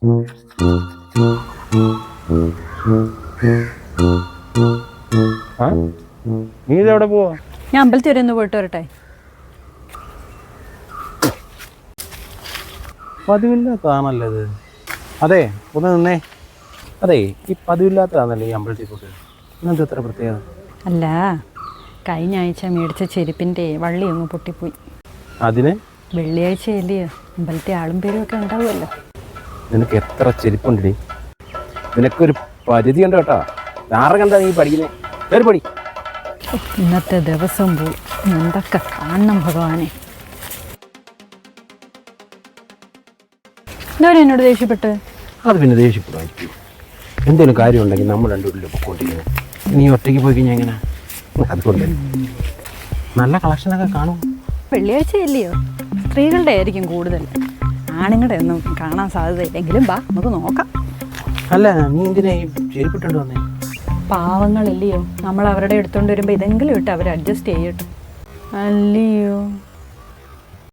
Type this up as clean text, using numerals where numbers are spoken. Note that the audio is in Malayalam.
നീ ഇതെവിടെ പോവാ? ഞാൻ അമ്പലത്തിൽ വരെ ഒന്ന് പോയിട്ട് വരട്ടെ. പതിവില്ലാത്തതാണല്ലോ ഇത്. അതെ, ഒന്ന് നിന്നേ. അതെ, ഈ പതിവില്ലാത്തതാണല്ലോ ഈ അമ്പലത്തിൽ പോയിട്ട്. ഇന്നെന്താ ഇത്ര പ്രത്യേകത? അല്ല, കഴിഞ്ഞ ആഴ്ച മേടിച്ച ചെരുപ്പിൻ്റെ വള്ളി അങ്ങ് പൊട്ടിപ്പോയി. അതിന് വെള്ളിയാഴ്ച അല്ലയോ, അമ്പലത്തിൽ ആളും പേരും ഒക്കെ ഉണ്ടാവുമല്ലോ. നിനക്ക് എത്ര ചെരുപ്പുണ്ടേ? നിനക്കൊരു പരിധി ഉണ്ട് കേട്ടോ. ഞാറ് കണ്ടാ നീ പഠിക്കുന്നേ. ഒരു പടി. ഇന്നത്തെ ദിവസം പോയി. എന്തൊക്കെ കാണണം ഭഗവാനെ. എന്താ എന്നോട് ദേഷ്യപ്പെട്ട്? അത് പിന്നെ ദേഷ്യപ്പെടുമായിരിക്കും. എന്തെങ്കിലും കാര്യമുണ്ടെങ്കിൽ നമ്മൾ രണ്ടുപേരിലും പൊക്കോണ്ടിരിക്കുന്നത്. നീ ഒറ്റയ്ക്ക് പോയി കഴിഞ്ഞാൽ എങ്ങനെ? അതുകൊണ്ട് നല്ല കളക്ഷനൊക്കെ കാണും. വെള്ളിയാഴ്ച അല്ലയോ, സ്ത്രീകളുടെ ആയിരിക്കും കൂടുതൽ. ആണുങ്ങളുടെ ഒന്നും കാണാൻ സാധ്യതയില്ലെങ്കിലും വാ നമുക്ക് നോക്കാം. അല്ല, നീ എന്തിനാ ഈ ചെരുപ്പിട്ടുണ്ട് വന്നേ? പാവങ്ങളില്ലയോ, നമ്മൾ അവരുടെ എടുത്തുകൊണ്ട് വരുമ്പോൾ ഇതെങ്കിലും ഇട്ട് അവർ അഡ്ജസ്റ്റ് ചെയ്യട്ടെ. അല്ലയോ.